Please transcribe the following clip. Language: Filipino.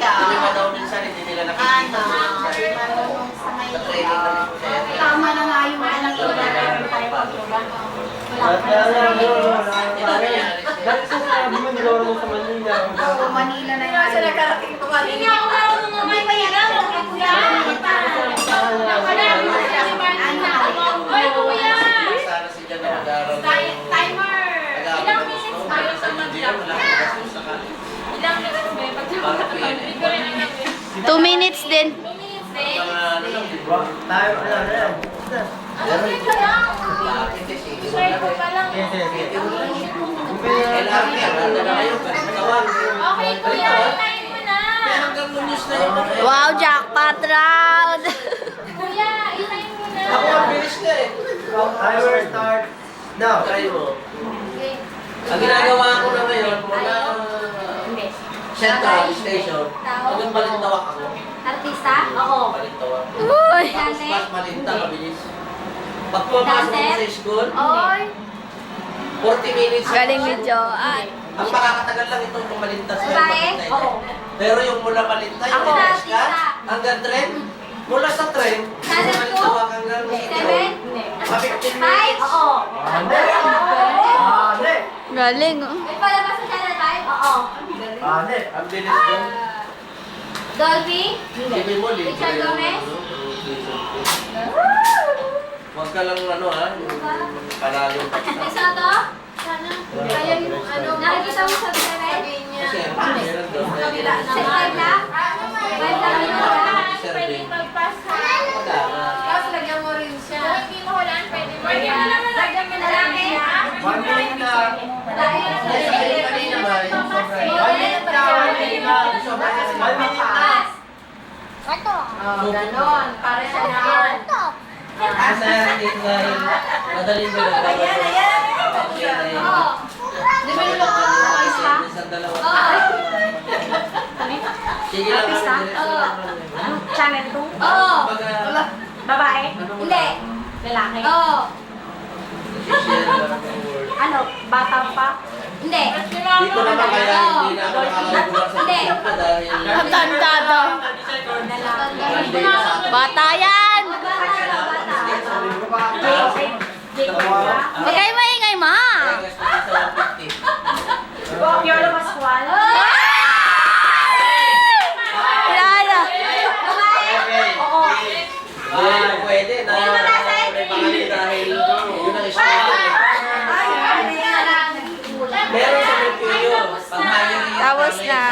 Hindi ba daw minsan hindi nila nakikita? Training na rin po siya. Tama na nga yung anak ko na meron tayo paglugan. Sabi mo, nilawan mo sa Manila. Oo, Manila na nga. Sila karating ko Manila. Hindi ako marunong mamay pahirap. Okay, kuya. Oy, kuya. Sana si Jan na mag-aaral. Timer. Ilang minutes tayo sa Hindi na wala akong gastos sa kanila. Ilang minutes ba? Hindi ko rin alam eh. 2 minutes din. 2 minutes din. Mga ano lang, di ba? Tayo, ano yan? Okay ka lang. Sige, Try ko pa lang. LRT, ang ganda na kayo. Tawag. Okay, kuya. Time mo na. Pero hanggang lunes na yun. Wow, jackpot round! Kuya, i-time mo na. Ako ang bilis na eh. Timer start now. Try mo. Okay. Ang ginagawa ko na ngayon, mula Central Station, hanggang Balintawak ako. Artista? Oo. Balintawak. Uy! Tapos mas malinta, mabilis. Pag pumapasok mo sa school, Oy. 40 minutes. Galing ni Joanne. Ang makakatagal lang ito yung malinta sa Babae? Oo. Pero yung mula malinta, yung Ako. Alaska, hanggang tren, mula sa tren, Sana sa Balintawak hanggang Seven? pa 15 Five? minutes. Oo. Ane! Ane! Galing, oh. May palabas sa Channel 5? Oo. Ane! Ang bilis doon. Dolby? Sabi mo, libre Richard yung Gomez? Huwag ka lang ano ha, yung panalo pa siya. Isa to? Sana. Kaya yung ano. Nakikita mo sa Channel? Kasi meron doon. Set 5 lang? 5 lang yun lang. Pwede magpasa. Tapos lagyan mo rin siya. Kung hindi mo hulaan, pwede mo. Lagyan mo naman. Lagyan mo na lang eh. 1 minute na. Kanina ba, yung sobra yun? 1 minute na. 1 minute na. 1 minute na. Oh, ganon. Para siya naman. Kasi hindi dahil madaling mo lang. Ayan, ayan. Oo. Di ba yung lock mo isa? Isang dalawa. Oo. Sige lang. Artista? Channel 2? Oo. Babae? Hindi. Lalaki? Oo. Ano? Bata pa? Hindi. Dito naman kaya hindi na ako nakakagulang sa Hindi. TikTok na dahil Ang tanda daw. Monday na sa Bata yan! Huwag kayo maingay, ma! August sa 150. Piolo Pascual? Kilala. Oo. Hindi pwede na may pangalan dahil yun ang istudyo. Meron sa Mercurio, pang-hiring. Tapos na.